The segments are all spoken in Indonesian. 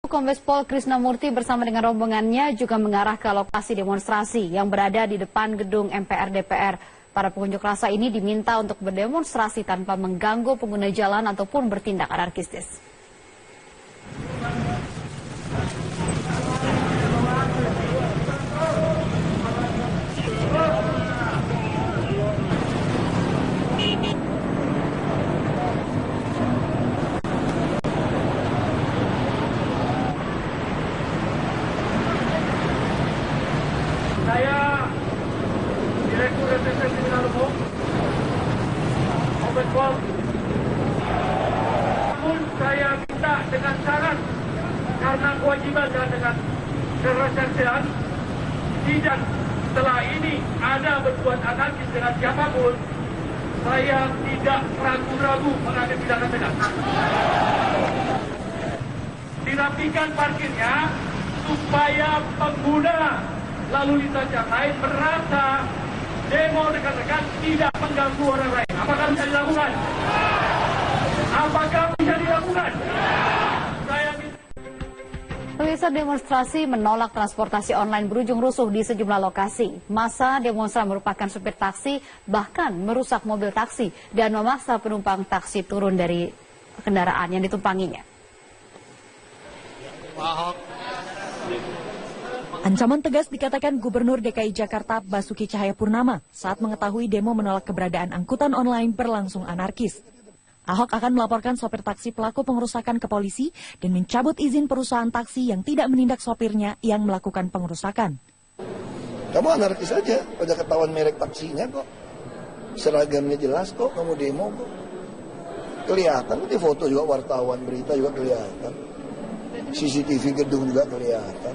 Kombes Pol Krisnamurti bersama dengan rombongannya juga mengarah ke lokasi demonstrasi yang berada di depan gedung MPR DPR. Para pengunjuk rasa ini diminta untuk berdemonstrasi tanpa mengganggu pengguna jalan ataupun bertindak anarkistis. Saya Direktur Reserse Kriminal Umum, Kombes Pol. Namun saya minta dengan syarat, karena kewajiban dan dengan keresersean, tidak setelah ini ada berbuat anarkis dengan siapapun, saya tidak ragu-ragu mengambil tindakan tegas. Dirapikan parkirnya supaya pengguna lalu lintas yang lain merasa demo rekan-rekan tidak mengganggu orang lain. Apakah bisa dilakukan? Apakah bisa dilakukan? Pemirsa, demonstrasi menolak transportasi online berujung rusuh di sejumlah lokasi. Massa demonstran merupakan supir taksi, bahkan merusak mobil taksi dan memaksa penumpang taksi turun dari kendaraan yang ditumpanginya. Ancaman tegas dikatakan Gubernur DKI Jakarta Basuki Cahayapurnama saat mengetahui demo menolak keberadaan angkutan online berlangsung anarkis. Ahok akan melaporkan sopir taksi pelaku pengerusakan ke polisi dan mencabut izin perusahaan taksi yang tidak menindak sopirnya yang melakukan pengerusakan. Kamu anarkis aja, udah ketahuan merek taksinya kok. Seragamnya jelas kok, kamu demo kok. Kelihatan, di foto juga wartawan, berita juga kelihatan. CCTV gedung juga kelihatan.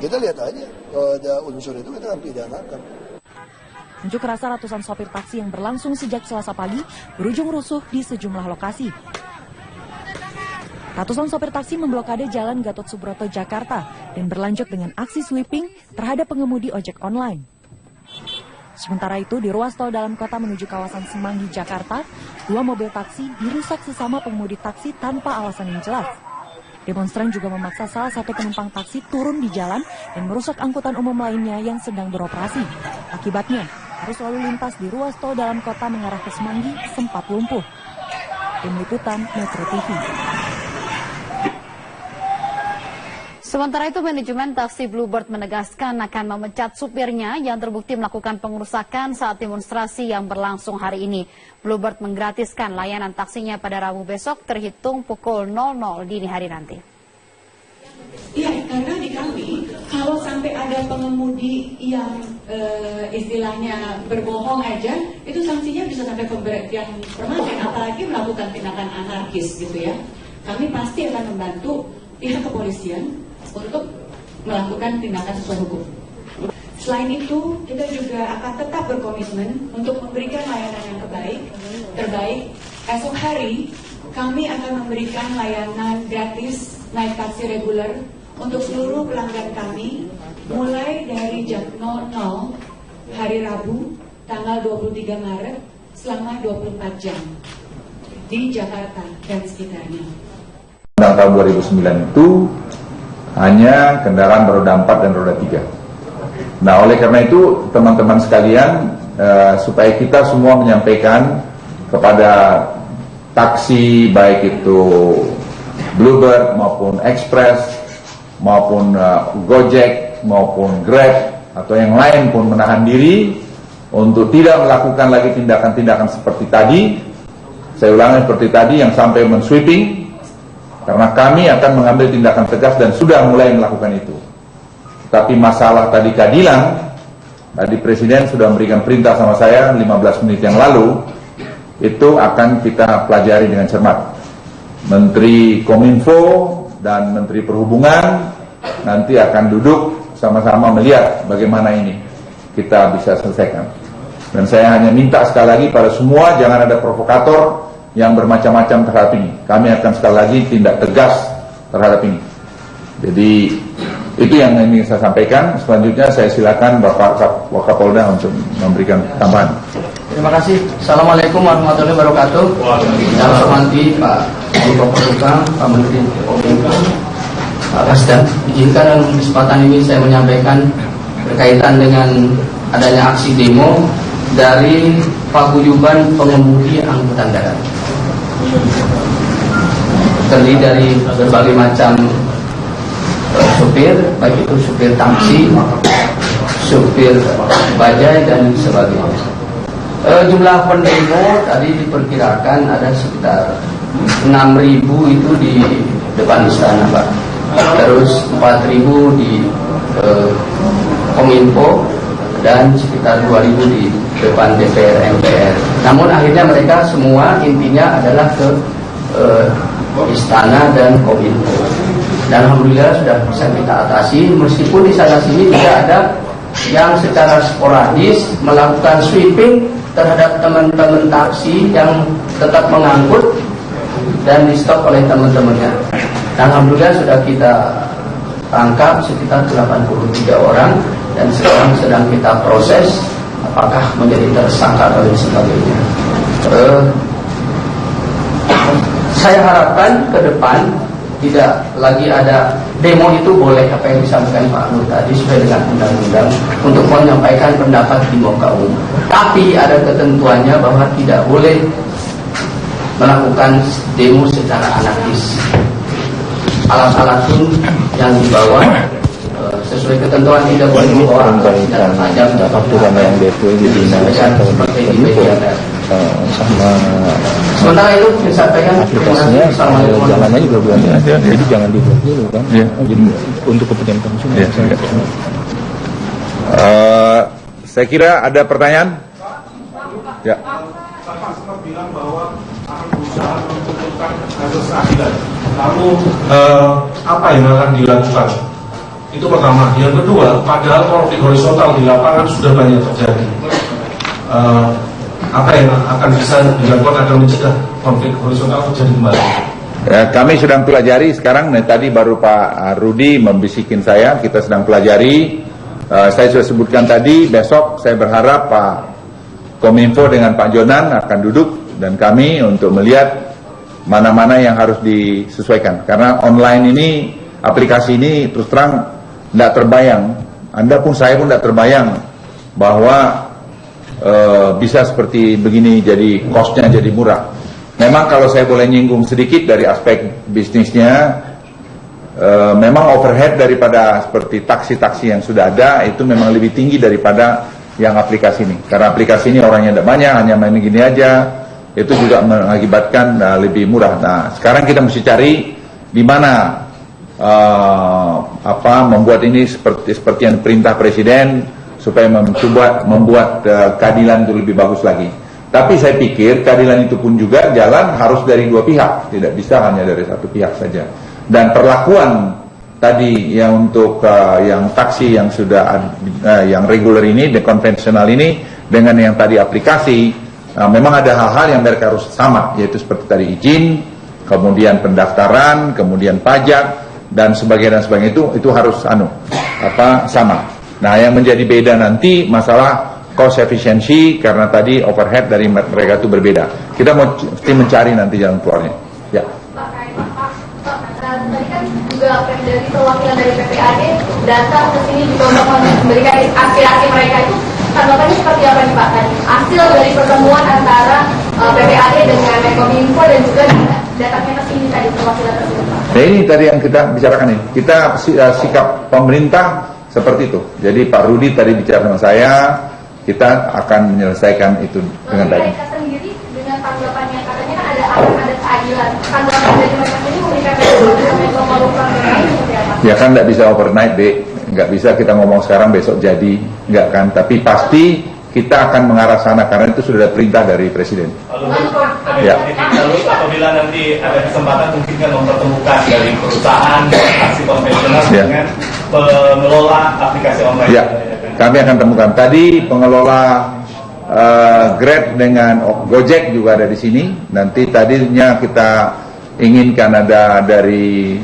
Kita lihat aja, kalau ada unsur itu kita akan pidanakan. Unjuk rasa ratusan sopir taksi yang berlangsung sejak Selasa pagi berujung rusuh di sejumlah lokasi. Ratusan sopir taksi memblokade Jalan Gatot Subroto, Jakarta dan berlanjut dengan aksi sweeping terhadap pengemudi ojek online. Sementara itu, di ruas tol dalam kota menuju kawasan Semanggi, Jakarta, 2 mobil taksi dirusak sesama pengemudi taksi tanpa alasan yang jelas. Demonstran juga memaksa salah satu penumpang taksi turun di jalan dan merusak angkutan umum lainnya yang sedang beroperasi. Akibatnya, arus lalu lintas di ruas tol dalam kota mengarah ke Semanggi sempat lumpuh. Tim Liputan Metro TV. Sementara itu, manajemen taksi Bluebird menegaskan akan memecat supirnya yang terbukti melakukan pengerusakan saat demonstrasi yang berlangsung hari ini. Bluebird menggratiskan layanan taksinya pada Rabu besok terhitung pukul 00 dini hari nanti. Ya, karena di kami, kalau sampai ada pengemudi yang istilahnya berbohong aja, itu sanksinya bisa sampai pemberhentian permanen, apalagi melakukan tindakan anarkis gitu ya. Kami pasti akan membantu pihak kepolisian untuk melakukan tindakan sesuai hukum. Selain itu, kita juga akan tetap berkomitmen untuk memberikan layanan yang terbaik. Esok hari, kami akan memberikan layanan gratis naik taksi reguler untuk seluruh pelanggan kami, mulai dari jam 00 hari Rabu, tanggal 23 Maret, selama 24 jam di Jakarta dan sekitarnya. Tahun 2009 itu hanya kendaraan beroda 4 dan roda 3. Nah, oleh karena itu teman-teman sekalian, supaya kita semua menyampaikan kepada taksi baik itu Bluebird maupun Express maupun Gojek maupun Grab atau yang lain pun menahan diri untuk tidak melakukan lagi tindakan-tindakan seperti tadi. Saya ulangi, seperti tadi yang sampai men-sweeping. Karena kami akan mengambil tindakan tegas dan sudah mulai melakukan itu. Tapi masalah tadi keadilan, tadi Presiden sudah memberikan perintah sama saya 15 menit yang lalu, itu akan kita pelajari dengan cermat. Menteri Kominfo dan Menteri Perhubungan nanti akan duduk sama-sama melihat bagaimana ini kita bisa selesaikan. Dan saya hanya minta sekali lagi pada semua, jangan ada provokator yang bermacam-macam terhadap ini. Kami akan sekali lagi tindak tegas terhadap ini. Jadi itu yang ingin saya sampaikan. Selanjutnya saya silakan Bapak Wakapolda untuk memberikan tambahan. Terima kasih. Assalamualaikum warahmatullahi wabarakatuh. Saya hormati Pak Menko Polhukam, Pak Menteri Kominfo, Kasda, izinkan dalam kesempatan ini saya menyampaikan berkaitan dengan adanya aksi demo dari paguyuban pengemudi angkutan darat. Terdiri dari berbagai macam supir, baik itu supir taksi, supir bajai dan sebagainya. Jumlah pendemo tadi diperkirakan ada sekitar 6.000 itu di depan istana, Pak. Terus 4.000 di Kominfo dan sekitar 2.000 di depan DPR MPR. Namun akhirnya mereka semua intinya adalah ke istana dan Kominfo. Dan alhamdulillah sudah bisa kita atasi, meskipun di sana sini juga ada yang secara sporadis melakukan sweeping terhadap teman-teman taksi yang tetap mengangkut dan di stop oleh teman-temannya. Dan alhamdulillah sudah kita tangkap sekitar 83 orang dan sekarang sedang kita proses apakah menjadi tersangka dan sebagainya. Saya harapkan ke depan tidak lagi ada demo, itu boleh apa yang disampaikan Pak Nur tadi sesuai dengan undang-undang untuk menyampaikan pendapat di muka umum. Tapi ada ketentuannya bahwa tidak boleh melakukan demo secara anarkis. Alat-alat pun yang dibawa sesuai ketentuan tidak boleh membawa senjata tajam aturan yang DPW di dinas atau di sama sementara itu disampaikan aplikasinya jalannya juga belum ada, jadi jangan dibuat dulu kan. Jadi untuk kepentingan konsumen. Saya kira ada pertanyaan. Ya. Pak sempat bilang bahwa akan berusaha menentukan kasus keadilan. Lalu apa yang akan dilakukan? Itu pertama. Yang kedua, padahal konflik horizontal di lapangan sudah banyak terjadi. Apa yang akan bisa dilakukan agar mencegah konflik horizontal terjadi kembali? Ya, kami sedang pelajari sekarang. Tadi baru Pak Rudi membisikin saya, kita sedang pelajari. Saya sudah sebutkan tadi, besok saya berharap Pak Kominfo dengan Pak Jonan akan duduk dan kami untuk melihat mana-mana yang harus disesuaikan. Karena online ini, aplikasi ini terus terang tidak terbayang. Anda pun, saya pun tidak terbayang bahwa bisa seperti begini, jadi cost-nya jadi murah. Memang kalau saya boleh nyinggung sedikit dari aspek bisnisnya, memang overhead daripada seperti taksi-taksi yang sudah ada itu memang lebih tinggi daripada yang aplikasi ini. Karena aplikasi ini orangnya tidak banyak, hanya main gini aja, itu juga mengakibatkan lebih murah. Nah, sekarang kita mesti cari di mana membuat ini seperti yang perintah Presiden, supaya membuat keadilan itu lebih bagus lagi. Tapi saya pikir keadilan itu pun juga jalan harus dari dua pihak, tidak bisa hanya dari satu pihak saja. Dan perlakuan tadi yang untuk yang taksi yang sudah yang reguler ini, dan konvensional ini, dengan yang tadi aplikasi, memang ada hal-hal yang mereka harus sama, yaitu seperti tadi izin, kemudian pendaftaran, kemudian pajak dan sebagainya itu harus sama. Nah, yang menjadi beda nanti masalah cost efficiency, karena tadi overhead dari mereka itu berbeda. Kita mesti mencari nanti jalan keluarnya. Ya. Tadi kan juga dari perwakilan dari PPAD datang ke sini juga untuk memberikan aspirasi mereka, itu tanggapannya seperti apa nih Pak? Hasil dari pertemuan antara PPAD dengan Kominfo dan juga datangnya ke sini tadi perwakilan tersebut Pak. Nah, ini tadi yang kita bicarakan ini. Kita sikap pemerintah seperti itu. Jadi Pak Rudi tadi bicara sama saya, kita akan menyelesaikan itu dengan baik. Mereka sendiri dengan tanggapannya katanya kan ada keadilan. Tanggapan dari mereka sendiri memberikan ya kan tidak bisa overnight, Dek. Nggak bisa kita ngomong sekarang besok jadi, nggak kan. Tapi pasti kita akan mengarah sana karena itu sudah ada perintah dari Presiden. Lalu apabila nanti ada kesempatan mungkin kan mempertemukan dari perusahaan taksi konvensional dengan pengelola aplikasi online. Ya, kami akan temukan. Tadi pengelola Grab dengan Gojek juga ada di sini. Nanti tadinya kita inginkan ada dari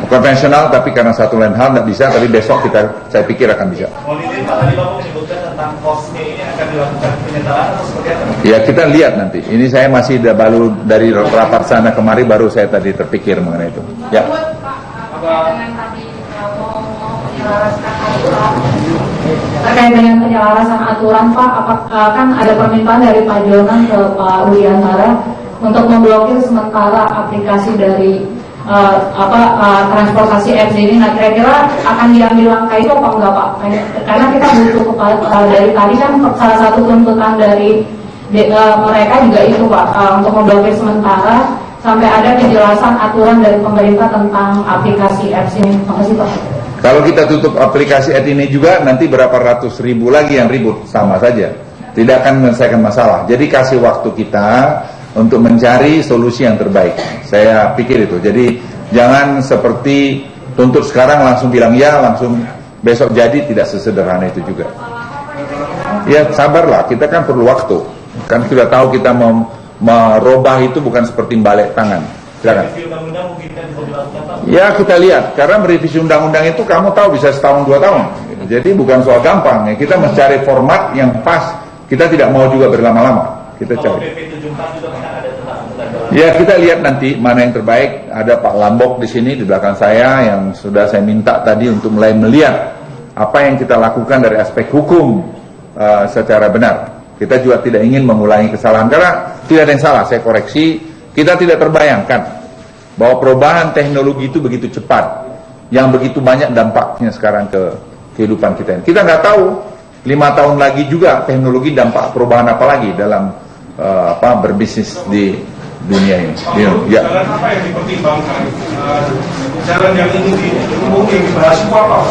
konvensional, tapi karena satu lain hal nggak bisa, tapi besok saya pikir akan bisa. Tadi Bapak menyebutkan tentang kosnya ini akan dilakukan penyetaraan atau seperti apa? Ya kita lihat nanti. Ini saya masih baru dari rapat sana kemari, baru saya tadi terpikir mengenai itu. Ya. Terkait dengan penyelarasan aturan, Pak, kan ada permintaan dari Pak Jonan ke Pak Wiantara untuk memblokir sementara aplikasi dari transportasi X ini. Nah, kira-kira akan diambil langkah itu apa enggak, Pak? Karena kita butuh dari tadi kan salah satu tuntutan dari mereka juga itu, Pak, untuk memblokir sementara sampai ada kejelasan aturan dari pemerintah tentang aplikasi apps ini. Terima kasih, Pak. Kalau kita tutup aplikasi ad ini juga, nanti berapa ratus ribu lagi yang ribut, sama saja. Tidak akan menyelesaikan masalah. Jadi kasih waktu kita untuk mencari solusi yang terbaik. Saya pikir itu. Jadi jangan seperti tuntut sekarang langsung bilang ya, langsung besok jadi, tidak sesederhana itu juga. Ya sabarlah, kita kan perlu waktu. Kan sudah tahu kita merubah itu bukan seperti balik tangan. Silakan. Ya kita lihat, karena merevisi undang-undang itu kamu tahu bisa setahun 2 tahun. Jadi bukan soal gampang ya. Kita mencari format yang pas. Kita tidak mau juga berlama-lama. Kita cari. Ya kita lihat nanti mana yang terbaik. Ada Pak Lambok di sini di belakang saya yang sudah saya minta tadi untuk mulai melihat apa yang kita lakukan dari aspek hukum secara benar. Kita juga tidak ingin mengulangi kesalahan karena tidak ada yang salah. Saya koreksi. Kita tidak terbayangkan bahwa perubahan teknologi itu begitu cepat, yang begitu banyak dampaknya sekarang ke kehidupan kita. Kita nggak tahu 5 tahun lagi juga teknologi dampak perubahan apa lagi dalam berbisnis di dunia ini. Ya. Jalan apa yang dipertimbangkan? Jalan yang ini mungkin dibahas apa?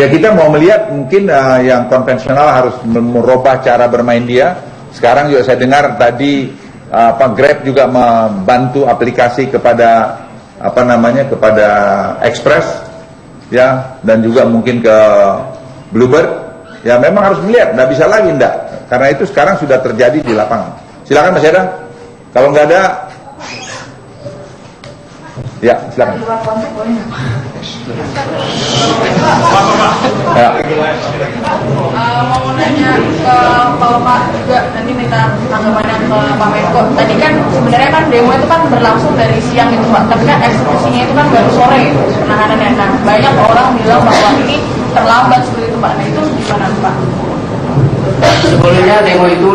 Ya kita mau melihat mungkin yang konvensional harus merubah cara bermain dia. Sekarang juga saya dengar tadi Grab juga membantu aplikasi kepada kepada Express ya, dan juga mungkin ke Bluebird. Ya memang harus melihat, nggak bisa lagi karena itu sekarang sudah terjadi di lapangan. Silakan Mas Yada, kalau nggak ada ya silakan. Ya. Mau nanya ke Bapak juga, nanti minta tanggapannya ke Pak Menko. Tadi kan sebenarnya kan demo itu kan berlangsung dari siang itu, Pak, tapi kan eksekusinya itu kan baru sore penahanannya. Nah, banyak orang bilang bahwa ini terlambat seperti itu, Pak. Nah itu gimana, Pak? Sebelumnya demo itu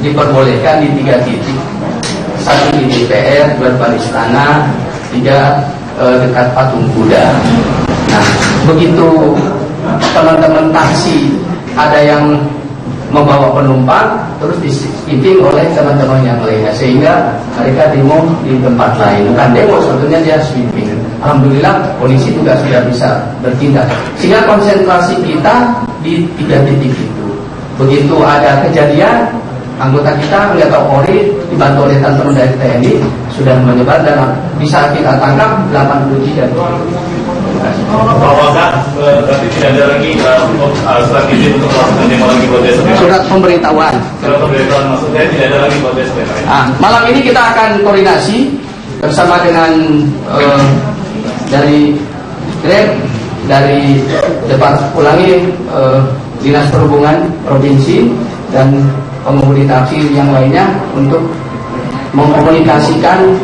diperbolehkan di 3 titik. 1 di DPR, 2 depan istana, 3 dekat patung kuda. Nah, begitu teman-teman taksi ada yang membawa penumpang, terus diskipping oleh teman-teman yang lainnya, sehingga mereka demo di tempat lain. Bukan demo, sebetulnya dia sweeping. Alhamdulillah polisi juga sudah bisa bertindak, sehingga konsentrasi kita di 3 titik itu. Begitu ada kejadian, anggota kita nggak tahu Polri dibantu oleh teman-teman dari TNI sudah menyebar dan bisa kita tangkap 83. Apakah berarti tidak ada lagi strategi untuk melakukan demo lagi buat besok? Surat pemberitahuan. Surat pemberitahuan maksudnya tidak ada lagi buat besok. Malam ini kita akan koordinasi bersama dengan dari Grab, dari Dinas Perhubungan Provinsi dan pengemudi taksi yang lainnya untuk mengkomunikasikan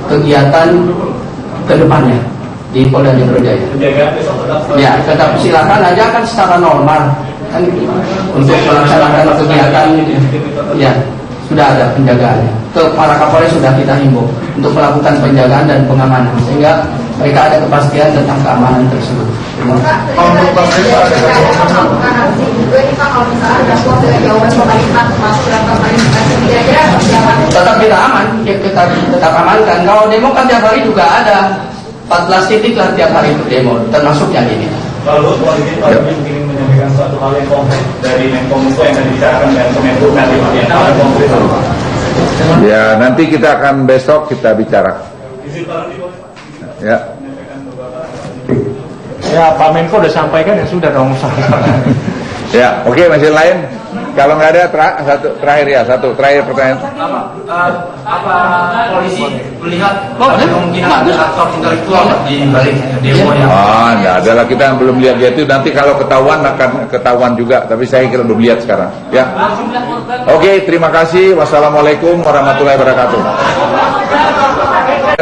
kegiatan ke depannya di Polda Metro Jaya. Ya, tetap silakan aja kan secara normal kan untuk melaksanakan kegiatan ya sudah ada penjagaannya. Ke para Kapolres sudah kita himbau untuk melakukan penjagaan dan pengamanan sehingga mereka ada kepastian tentang keamanan tersebut. Tetap kita aman, ya kita tetap amankan. Kalau demo kan tiap hari juga ada 14 titik lah tiap hari itu demo, termasuk yang ini. Kalau Pak ingin menyampaikan suatu hal yang konkret dari Menkominfo yang tadi dibicarakan dengan Kemenhub nanti yang konkret. Ya nanti kita akan besok kita bicara. Ya. Ya Pak Menko udah sampaikan ya sudah dong. Ya oke, masih lain. Kalau nggak ada terakhir pertanyaan. Apa polisi melihat kemungkinan ada aktor intelektual di balik demo yang? Nggak ada lah, kita belum lihat dia itu. Nanti kalau ketahuan akan ketahuan juga. Tapi saya kira belum lihat sekarang. Ya. Oke, terima kasih. Wassalamualaikum warahmatullahi wabarakatuh.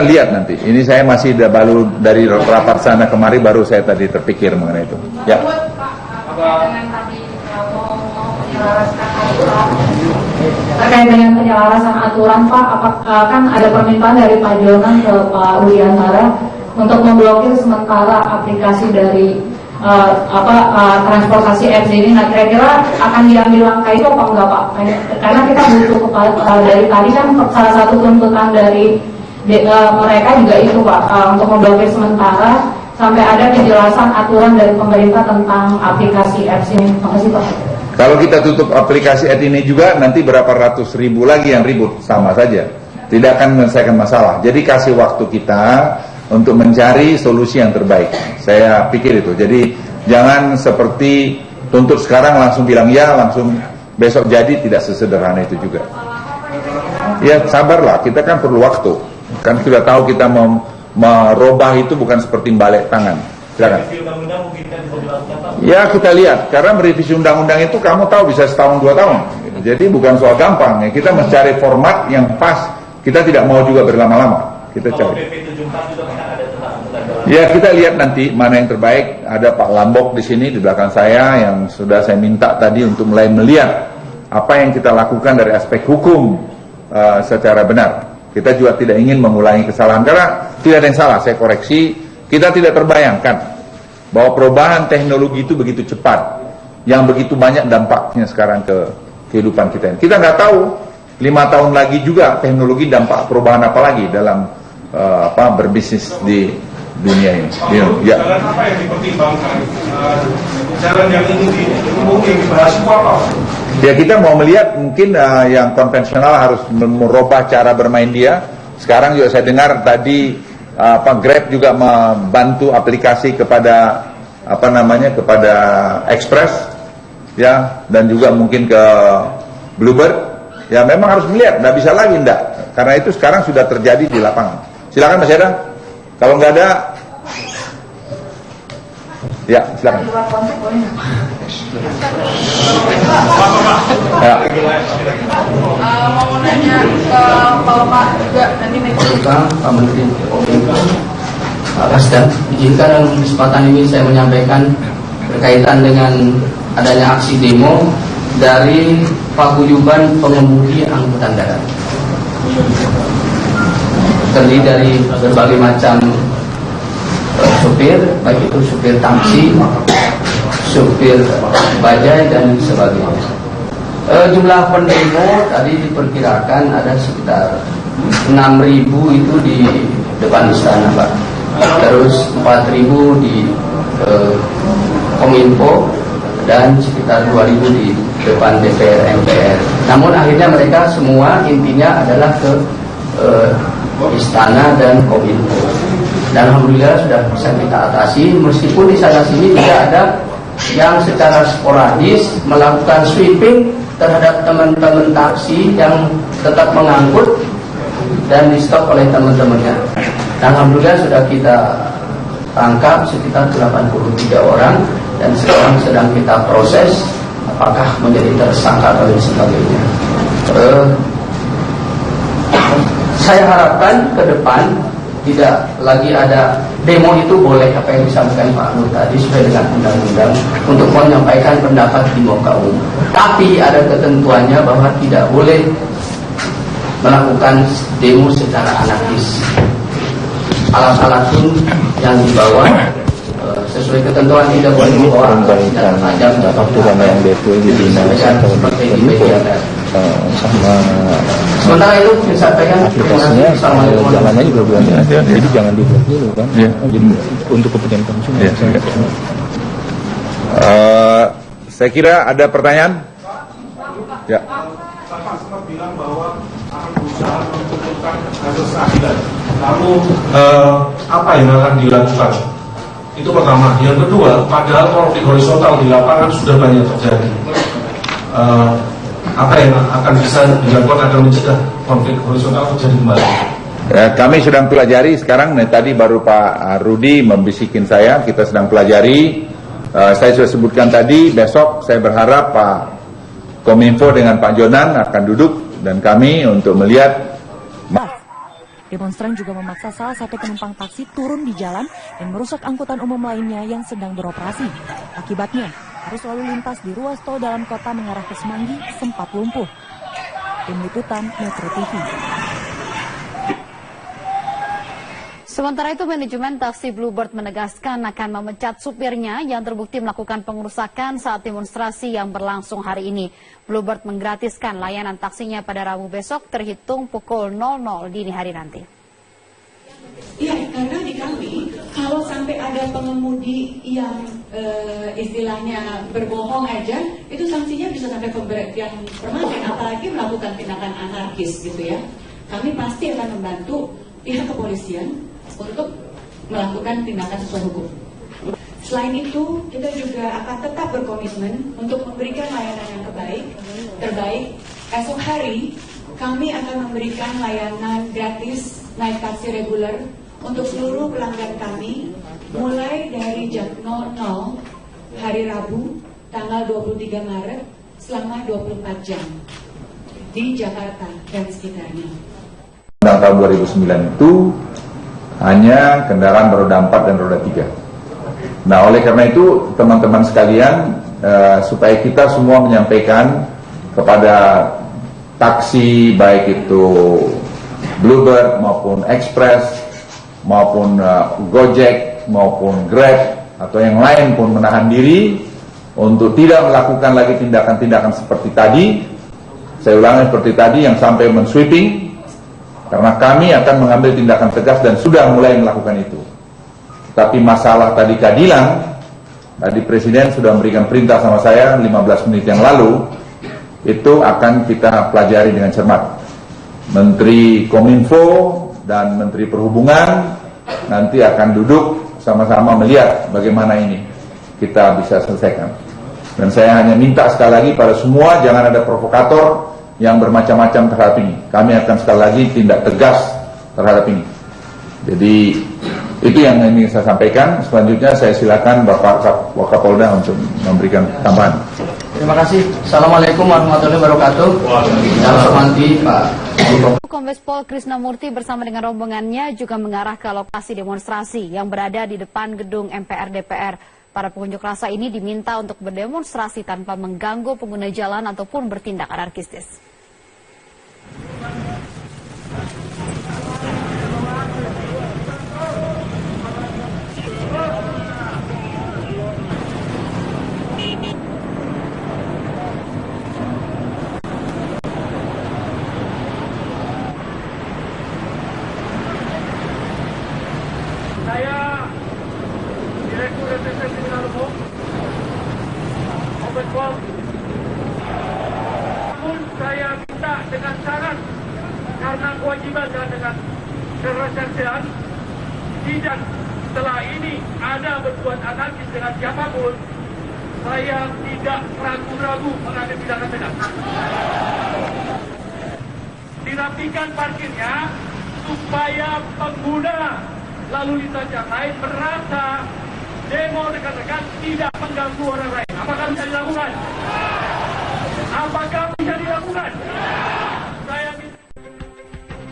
Lihat nanti. Ini saya masih baru dari rapat sana kemari, baru saya tadi terpikir mengenai itu. Ya. Terkait dengan penyelarasan aturan, Pak, kan ada permintaan dari Pak Jonan ke Pak Wiantara untuk memblokir sementara aplikasi dari transportasi apps ini. Nah, kira-kira akan diambil langkah itu apa enggak, Pak? Karena kita butuh dari tadi kan salah satu tuntutan dari mereka juga itu, Pak, untuk memblokir sementara sampai ada kejelasan aturan dari pemerintah tentang aplikasi apps ini. Terima kasih, Pak. Kalau kita tutup aplikasi ad ini juga, nanti berapa ratus ribu lagi yang ribut, sama saja. Tidak akan menyelesaikan masalah. Jadi kasih waktu kita untuk mencari solusi yang terbaik. Saya pikir itu. Jadi jangan seperti tuntut sekarang langsung bilang ya, langsung besok jadi, tidak sesederhana itu juga. Ya sabarlah, kita kan perlu waktu. Kan sudah tahu kita merubah itu bukan seperti balik tangan. Silakan. Ya kita lihat, karena merevisi undang-undang itu kamu tahu bisa setahun 2 tahun. Jadi bukan soal gampang ya. Kita mencari format yang pas. Kita tidak mau juga berlama-lama. Kita cari. Ya kita lihat nanti mana yang terbaik. Ada Pak Lambok di sini di belakang saya yang sudah saya minta tadi untuk mulai melihat apa yang kita lakukan dari aspek hukum secara benar. Kita juga tidak ingin mengulangi kesalahan karena tidak ada yang salah. Saya koreksi. Kita tidak terbayangkan bahwa perubahan teknologi itu begitu cepat, yang begitu banyak dampaknya sekarang ke kehidupan kita. Kita nggak tahu 5 tahun lagi juga teknologi dampak perubahan apa lagi dalam berbisnis di dunia ini. Ya. Jalan apa yang dipertimbangkan? Jalan yang ini mungkin dibahas apa? Ya kita mau melihat mungkin yang konvensional harus merubah cara bermain dia. Sekarang juga saya dengar tadi Grab juga membantu aplikasi kepada kepada Express ya, dan juga mungkin ke Bluebird. Ya memang harus melihat, nggak bisa lagi enggak. Karena itu sekarang sudah terjadi di lapangan. Silakan masih ada? Kalau nggak ada, ya silakan. Ya. Mau nanya ke Pak juga nanti Pak Menteri Pak Kasdan, izinkan dalam kesempatan ini saya menyampaikan berkaitan dengan adanya aksi demo dari paguyuban pengemudi angkutan darat. Terdiri dari berbagai macam supir, baik itu supir taksi, supir bajai dan sebagainya. Jumlah pendemo tadi diperkirakan ada sekitar 6.000 itu di depan istana, Pak. Terus 4.000 di Kominfo dan sekitar 2.000 di depan DPR MPR. Namun akhirnya mereka semua intinya adalah ke istana dan Kominfo. Dan alhamdulillah sudah bisa kita atasi, meskipun di sana sini tidak ada yang secara sporadis melakukan sweeping terhadap teman-teman taksi yang tetap mengangkut dan di stop oleh teman-temannya. Dan alhamdulillah sudah kita tangkap sekitar 83 orang dan sekarang sedang kita proses apakah menjadi tersangka dan sebagainya. Saya harapkan ke depan tidak lagi ada demo. Itu boleh apa yang disampaikan Pak Nur tadi sesuai dengan undang-undang untuk menyampaikan pendapat di muka umum. Tapi ada ketentuannya bahwa tidak boleh melakukan demo secara anarkis. Alat-alat pun yang dibawa sesuai ketentuan tidak boleh membawa senjata tajam dan yang seperti di media sama sementara itu disampaikan aplikasinya jalannya juga belum ada, jadi jangan dibuat dulu kan. Jadi untuk kepentingan konsumen. Saya kira ada pertanyaan. Ya. Bapak sempat bilang bahwa akan berusaha menentukan asas keadilan. Lalu apa yang akan dilakukan? Itu pertama. Yang kedua, padahal konflik horizontal di lapangan sudah banyak terjadi. apa yang akan bisa dilakukan agar mencegah konflik horizontal terjadi kembali? Kami sedang pelajari sekarang. Tadi baru Pak Rudi membisikin saya, kita sedang pelajari. Saya sudah sebutkan tadi, besok saya berharap Pak Kominfo dengan Pak Jonan akan duduk dan kami untuk melihat. Demonstran juga memaksa salah satu penumpang taksi turun di jalan dan merusak angkutan umum lainnya yang sedang beroperasi. Akibatnya, arus lalu lintas di ruas tol dalam kota mengarah ke Semanggi sempat lumpuh. Tim Liputan Metro TV. Sementara itu, manajemen taksi Bluebird menegaskan akan memecat supirnya yang terbukti melakukan pengerusakan saat demonstrasi yang berlangsung hari ini. Bluebird menggratiskan layanan taksinya pada Rabu besok terhitung pukul 00 dini hari nanti. Ya, karena di kami, kalau sampai ada pengemudi yang istilahnya berbohong aja, itu sanksinya bisa sampai pemberhentian permanen, apalagi melakukan tindakan anarkis gitu ya. Kami pasti akan membantu pihak kepolisian untuk melakukan tindakan sesuai hukum. Selain itu, kita juga akan tetap berkomitmen untuk memberikan layanan yang terbaik. Esok hari, kami akan memberikan layanan gratis naik taksi reguler untuk seluruh pelanggan kami, mulai dari jam 00 hari Rabu, tanggal 23 Maret, selama 24 jam di Jakarta dan sekitarnya. Tahun 2009 itu hanya kendaraan beroda 4 dan roda 3. Nah, oleh karena itu teman-teman sekalian, supaya kita semua menyampaikan kepada taksi baik itu Bluebird maupun Express maupun Gojek maupun Grab atau yang lain pun menahan diri untuk tidak melakukan lagi tindakan-tindakan seperti tadi. Saya ulangi seperti tadi yang sampai men-sweeping. Karena kami akan mengambil tindakan tegas dan sudah mulai melakukan itu. Tapi masalah tadi keadilan, tadi Presiden sudah memberikan perintah sama saya 15 menit yang lalu, itu akan kita pelajari dengan cermat. Menteri Kominfo dan Menteri Perhubungan nanti akan duduk sama-sama melihat bagaimana ini kita bisa selesaikan. Dan saya hanya minta sekali lagi pada semua, jangan ada provokator yang bermacam-macam terhadap ini. Kami akan sekali lagi tindak tegas terhadap ini. Jadi itu yang ingin saya sampaikan. Selanjutnya saya silakan Bapak Wakapolda untuk memberikan tambahan. Terima kasih. Assalamualaikum warahmatullahi wabarakatuh. Yang hormati Pak Kombes Pol Krisnamurti bersama dengan rombongannya juga mengarah ke lokasi demonstrasi yang berada di depan gedung MPR DPR. Para pengunjuk rasa ini diminta untuk berdemonstrasi tanpa mengganggu pengguna jalan ataupun bertindak anarkistis. Saya Direktur Reserse Kriminal Umum, Kombes Pol. Namun saya minta dengan syarat, karena kewajiban dan dengan keresersean, tidak setelah ini ada berbuat anarkis dengan siapapun, saya tidak ragu-ragu mengambil tindakan tegas. Dirapikan parkirnya supaya pengguna lalu lintas yang lain merasa demo rekan-rekan tidak mengganggu orang lain. Apakah bisa dilakukan? Apakah bisa dilakukan?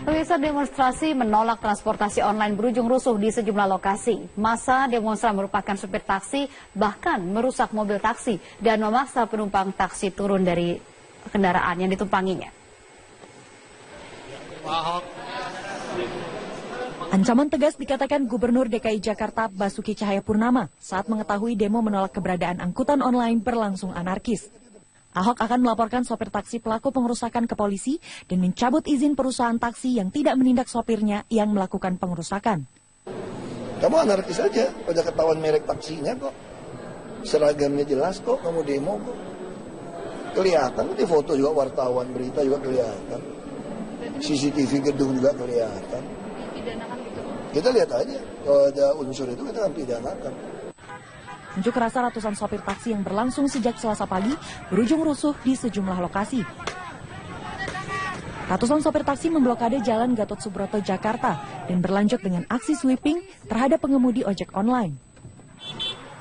Pemirsa, demonstrasi menolak transportasi online berujung rusuh di sejumlah lokasi. Massa demonstran merupakan supir taksi, bahkan merusak mobil taksi dan memaksa penumpang taksi turun dari kendaraan yang ditumpanginya. Ancaman tegas dikatakan Gubernur DKI Jakarta Basuki Cahayapurnama saat mengetahui demo menolak keberadaan angkutan online berlangsung anarkis. Ahok akan melaporkan sopir taksi pelaku pengerusakan ke polisi dan mencabut izin perusahaan taksi yang tidak menindak sopirnya yang melakukan pengerusakan. Kamu anarkis aja, udah ketahuan merek taksinya kok. Seragamnya jelas kok, kamu demo kok. Kelihatan, di foto juga wartawan, berita juga kelihatan. CCTV gedung juga kelihatan. Kita lihat aja, kalau ada unsur itu kita akan pidanakan. Unjuk rasa ratusan sopir taksi yang berlangsung sejak Selasa pagi berujung rusuh di sejumlah lokasi. Ratusan sopir taksi memblokade Jalan Gatot Subroto, Jakarta dan berlanjut dengan aksi sweeping terhadap pengemudi ojek online.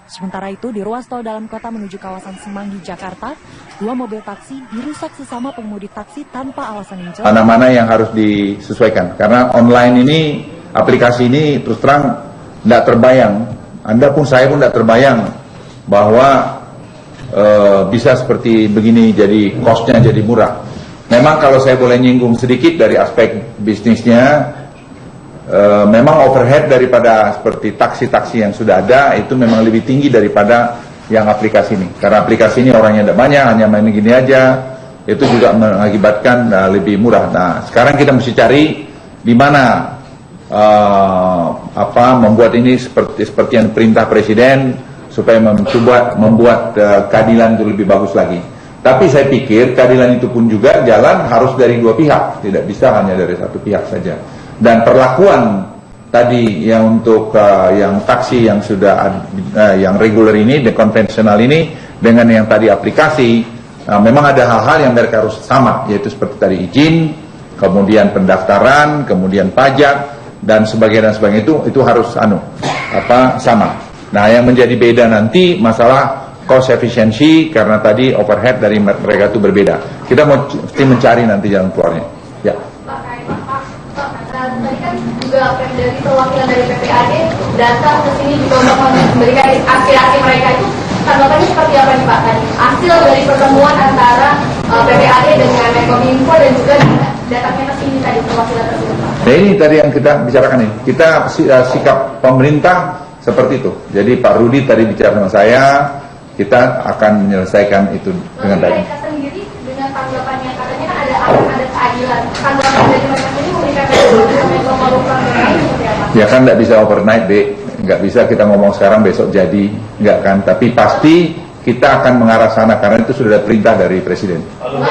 Sementara itu, di ruas tol dalam kota menuju kawasan Semanggi, Jakarta, 2 mobil taksi dirusak sesama pengemudi taksi tanpa alasan yang jelas. Mana-mana yang harus disesuaikan, karena online ini, aplikasi ini terus terang tidak terbayang. Anda pun, saya pun tidak terbayang bahwa bisa seperti begini, jadi cost-nya jadi murah. Memang kalau saya boleh nyinggung sedikit dari aspek bisnisnya, memang overhead daripada seperti taksi-taksi yang sudah ada itu memang lebih tinggi daripada yang aplikasi ini. Karena aplikasi ini orangnya tidak banyak, hanya main gini aja, itu juga mengakibatkan lebih murah. Nah, sekarang kita mesti cari di mana membuat ini seperti yang perintah Presiden supaya membuat keadilan itu lebih bagus lagi. Tapi saya pikir keadilan itu pun juga jalan harus dari dua pihak, tidak bisa hanya dari satu pihak saja. Dan perlakuan tadi yang untuk yang taksi yang sudah yang reguler ini, dan konvensional ini dengan yang tadi aplikasi, memang ada hal-hal yang mereka harus sama, yaitu seperti tadi izin, kemudian pendaftaran, kemudian pajak dan sebagainya itu harus sama. Nah, yang menjadi beda nanti masalah cost efficiency karena tadi overhead dari mereka itu berbeda. Kita mesti mencari nanti jalan keluarnya. Ya. Tadi kan juga dari perwakilan dari PPAD datang ke sini juga untuk memberikan aspirasi mereka itu, tanggapannya seperti apa nih Pak? Tadi hasil dari pertemuan antara PPAD dengan Menkominfo dan juga datangnya ke sini tadi perwakilan tersebut Pak. Nah, ini tadi yang kita bicarakan ini. Kita sikap pemerintah seperti itu. Jadi Pak Rudi tadi bicara sama saya, kita akan menyelesaikan itu dengan baik. Mereka sendiri dengan tanggapannya katanya kan ada keadilan. Tanggapan dari mereka sendiri memberikan ya kan tidak bisa overnight, Dek. Nggak bisa kita ngomong sekarang besok jadi, nggak kan. Tapi pasti kita akan mengarah sana karena itu sudah ada perintah dari Presiden. Lalu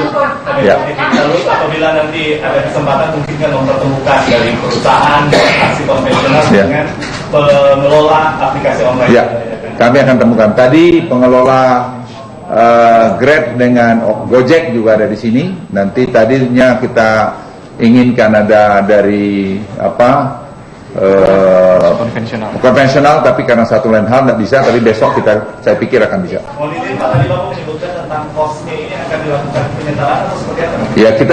apabila nanti ada kesempatan mungkin kan mempertemukan dari perusahaan taksi konvensional dengan pengelola aplikasi online. Ya, kami akan temukan. Tadi pengelola Grab dengan Gojek juga ada di sini. Nanti tadinya kita inginkan ada dari konvensional, tapi karena satu lain hal tidak bisa. Tapi besok saya pikir akan bisa. Mohon izin Pak, tadi Bapak menyebutkan tentang cost-nya ini akan dilakukan penyetaraan atau seperti apa? Ya, kita